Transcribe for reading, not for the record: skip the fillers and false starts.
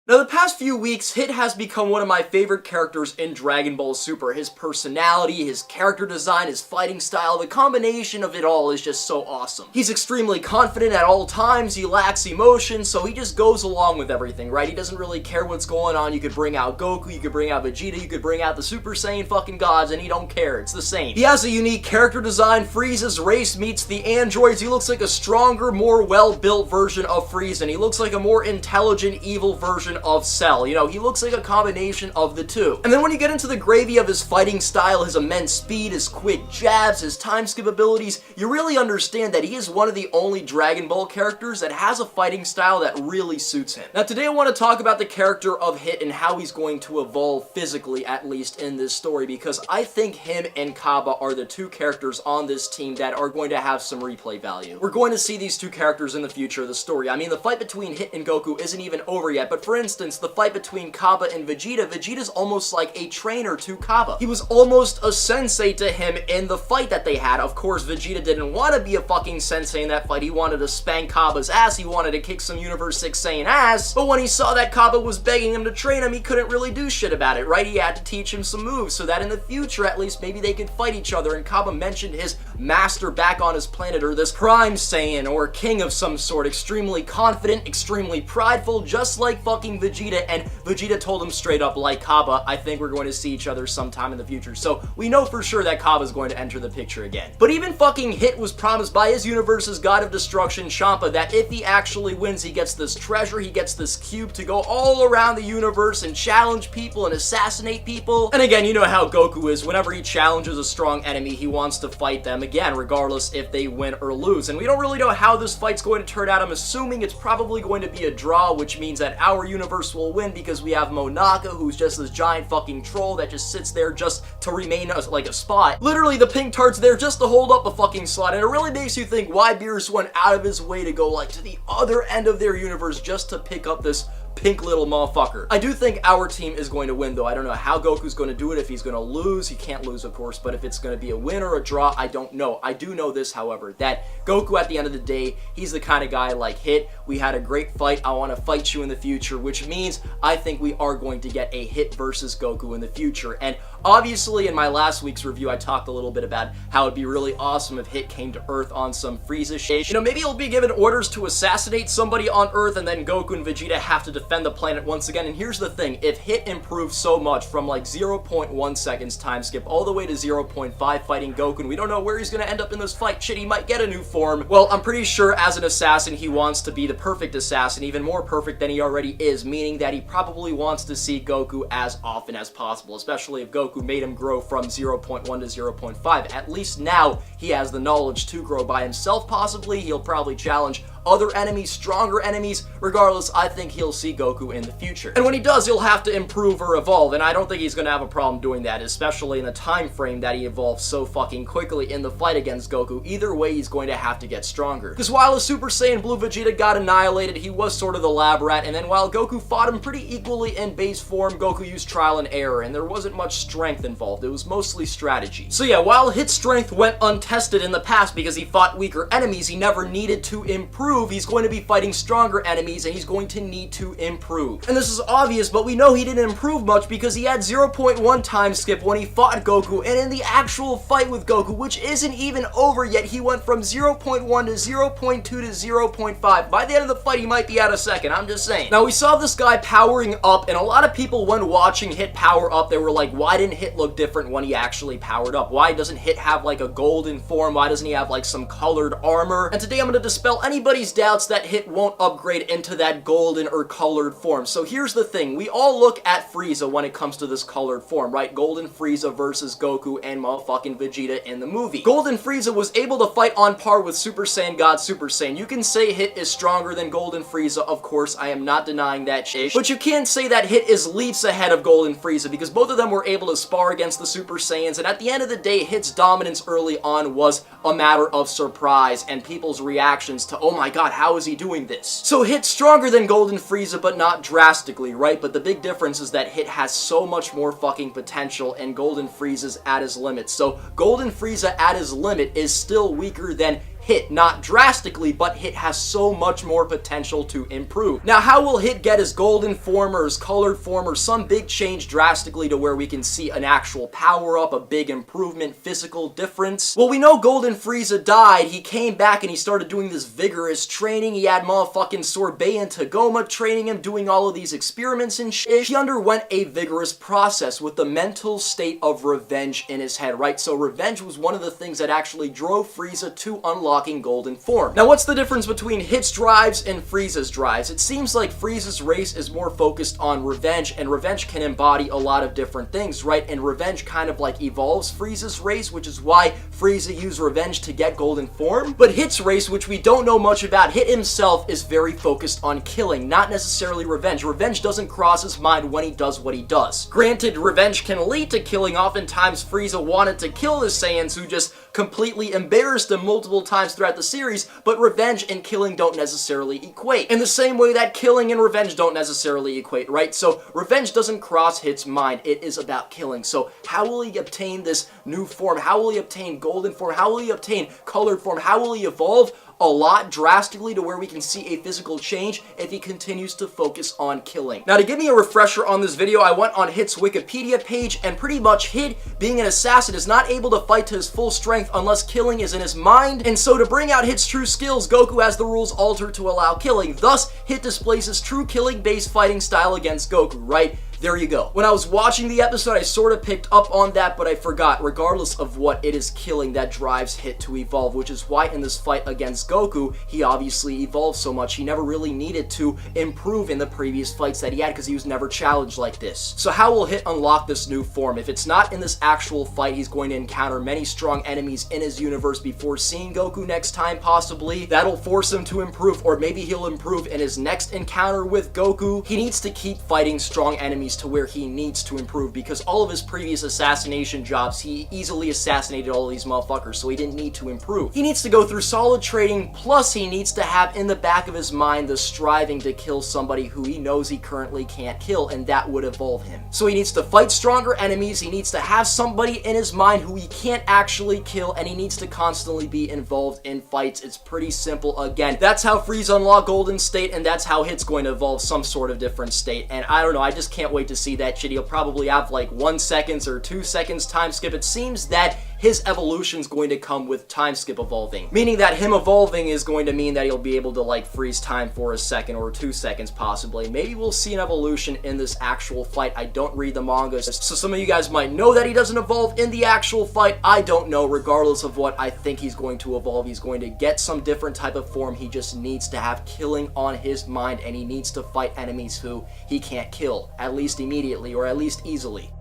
Now, the past few weeks, Hit has become one of my favorite characters in Dragon Ball Super. His personality, his character design, his fighting style, the combination of it all is just so awesome. He's extremely confident at all times, he lacks emotion, so he just goes along with everything, right? He doesn't really care what's going on. You could bring out Goku, you could bring out Vegeta, you could bring out the Super Saiyan fucking gods, and he don't care. It's the same. He has a unique character design. Frieza's race meets the androids. He looks like a stronger, more well-built version of Frieza, and he looks like a more intelligent, evil version of Cell. You know, he looks like a combination of the two. And then when you get into the gravy of his fighting style, his immense speed, his quick jabs, his time skip abilities, you really understand that he is one of the only Dragon Ball characters that has a fighting style that really suits him. Now today I want to talk about the character of Hit and how he's going to evolve physically, at least in this story, because I think him and Kaba are the two characters on this team that are going to have some replay value. We're going to see these two characters in the future of the story. I mean, the fight between Hit and Goku isn't even over yet, but for instance, the fight between Kaba and Vegeta, Vegeta's almost like a trainer to Kaba. He was almost a sensei to him in the fight that they had. Of course, Vegeta didn't want to be a fucking sensei in that fight. He wanted to spank Kaba's ass. He wanted to kick some Universe 6 Saiyan ass. But when he saw that Kaba was begging him to train him, he couldn't really do shit about it, right? He had to teach him some moves so that in the future, at least, maybe they could fight each other. And Kaba mentioned his master back on his planet, or this Prime Saiyan, or king of some sort. Extremely confident, extremely prideful, just like fucking Vegeta. And Vegeta told him straight up, like Kaba, I think we're going to see each other sometime in the future. So we know for sure that Kaba's going to enter the picture again. But even fucking Hit was promised by his universe's god of destruction, Champa, that if he actually wins, he gets this treasure, he gets this cube to go all around the universe and challenge people and assassinate people. And again, you know how Goku is. Whenever he challenges a strong enemy, he wants to fight them again, regardless if they win or lose. And we don't really know how this fight's going to turn out. I'm assuming it's probably going to be a draw, which means that our universe will win because we have Monaka, who's just this giant fucking troll that just sits there just to remain like a spot. Literally, the pink tart's there just to hold up a fucking slot, and it really makes you think why Beerus went out of his way to go like to the other end of their universe just to pick up this pink little motherfucker. I do think our team is going to win, though. I don't know how Goku's going to do it. If he's going to lose, he can't lose, of course, but if it's going to be a win or a draw, I don't know. I do know this, however, that Goku, at the end of the day, he's the kind of guy like Hit. We had a great fight. I want to fight you in the future, which means I think we are going to get a Hit versus Goku in the future. And obviously, in my last week's review, I talked a little bit about how it'd be really awesome if Hit came to Earth on some Frieza shit. You know, maybe he'll be given orders to assassinate somebody on Earth, and then Goku and Vegeta have to defend the planet once again. And here's the thing, if Hit improves so much from like 0.1 seconds time skip all the way to 0.5 fighting Goku, and we don't know where he's gonna end up in this fight, shit, he might get a new form. Well, I'm pretty sure as an assassin, he wants to be the perfect assassin, even more perfect than he already is, meaning that he probably wants to see Goku as often as possible, especially if Goku made him grow from 0.1 to 0.5. At least now, he has the knowledge to grow by himself, possibly. He'll probably challenge other enemies, stronger enemies. Regardless, I think he'll see Goku in the future. And when he does, he'll have to improve or evolve, and I don't think he's gonna have a problem doing that, especially in the time frame that he evolves so fucking quickly in the fight against Goku. Either way, he's going to have to get stronger. Because while the Super Saiyan Blue Vegeta got annihilated, he was sort of the lab rat, and then while Goku fought him pretty equally in base form, Goku used trial and error, and there wasn't much strength involved. It was mostly strategy. So yeah, while Hit's strength went untested in the past because he fought weaker enemies, he never needed to improve. He's going to be fighting stronger enemies, and he's going to need to improve. And this is obvious, but we know he didn't improve much because he had 0.1 time skip when he fought Goku, and in the actual fight with Goku, which isn't even over yet, he went from 0.1 to 0.2 to 0.5. By the end of the fight, he might be at a second, I'm just saying. Now, we saw this guy powering up, and a lot of people, when watching Hit power up, they were like, why didn't Hit look different when he actually powered up? Why doesn't Hit have like a golden form? Why doesn't he have like some colored armor? And today I'm going to dispel anybody's doubts that Hit won't upgrade into that golden or colored form. So here's the thing, we all look at Frieza when it comes to this colored form, right? Golden Frieza versus Goku and motherfucking Vegeta in the movie. Golden Frieza was able to fight on par with Super Saiyan God Super Saiyan. You can say Hit is stronger than Golden Frieza, of course, I am not denying that shit, but you can't say that Hit is leaps ahead of Golden Frieza because both of them were able to spar against the Super Saiyans, and at the end of the day, Hit's dominance early on was a matter of surprise and people's reactions to, oh my god, how is he doing this? So Hit's stronger than Golden Frieza, but not drastically, right? But the big difference is that Hit has so much more fucking potential, and Golden Frieza's at his limit. So Golden Frieza at his limit is still weaker than Hit. Not drastically, but Hit has so much more potential to improve. Now, how will Hit get his golden form or his colored form or some big change drastically to where we can see an actual power-up, a big improvement, physical difference? Well, we know Golden Frieza died. He came back and he started doing this vigorous training. He had motherfucking Sorbet and Tagoma training him, doing all of these experiments and shit. He underwent a vigorous process with the mental state of revenge in his head, right? So revenge was one of the things that actually drove Frieza to unlocking golden form. Now, what's the difference between Hit's drives and Frieza's drives? It seems like Frieza's race is more focused on revenge, and revenge can embody a lot of different things, right? And revenge kind of like evolves Frieza's race, which is why Frieza used revenge to get golden form. But Hit's race, which we don't know much about, Hit himself is very focused on killing, not necessarily revenge. Revenge doesn't cross his mind when he does what he does. Granted, revenge can lead to killing. Oftentimes, Frieza wanted to kill the Saiyans who just completely embarrassed him multiple times throughout the series, but revenge and killing don't necessarily equate. In the same way that killing and revenge don't necessarily equate, right? So revenge doesn't cross Hit's mind. It is about killing. So how will he obtain this new form? How will he obtain golden form? How will he obtain colored form? How will he evolve? A lot drastically to where we can see a physical change if he continues to focus on killing. Now, to give me a refresher on this video, I went on Hit's Wikipedia page, and pretty much Hit, being an assassin, is not able to fight to his full strength unless killing is in his mind, and so to bring out Hit's true skills, Goku has the rules altered to allow killing. Thus, Hit displays his true killing-based fighting style against Goku, right? There you go. When I was watching the episode, I sort of picked up on that, but I forgot. Regardless of what, it is killing that drives Hit to evolve, which is why in this fight against Goku, he obviously evolved so much. He never really needed to improve in the previous fights that he had because he was never challenged like this. So how will Hit unlock this new form? If it's not in this actual fight, he's going to encounter many strong enemies in his universe before seeing Goku next time, possibly. That'll force him to improve, or maybe he'll improve in his next encounter with Goku. He needs to keep fighting strong enemies to where he needs to improve, because all of his previous assassination jobs, he easily assassinated all of these motherfuckers, so he didn't need to improve. He needs to go through solid training, plus he needs to have in the back of his mind the striving to kill somebody who he knows he currently can't kill, and that would evolve him. So he needs to fight stronger enemies, he needs to have somebody in his mind who he can't actually kill, and he needs to constantly be involved in fights. It's pretty simple. Again, that's how Frieza unlocked Golden State, and that's how Hit's going to evolve some sort of different state. And I don't know, I just can't wait to see that shit. He'll probably have like 1 second or 2 seconds time skip. It seems that his evolution's going to come with time skip evolving, meaning that him evolving is going to mean that he'll be able to like freeze time for a second or 2 seconds possibly. Maybe we'll see an evolution in this actual fight. I don't read the mangas, so some of you guys might know that he doesn't evolve in the actual fight. I don't know. Regardless of what I think he's going to evolve, he's going to get some different type of form. He just needs to have killing on his mind, and he needs to fight enemies who he can't kill, at least immediately or at least easily.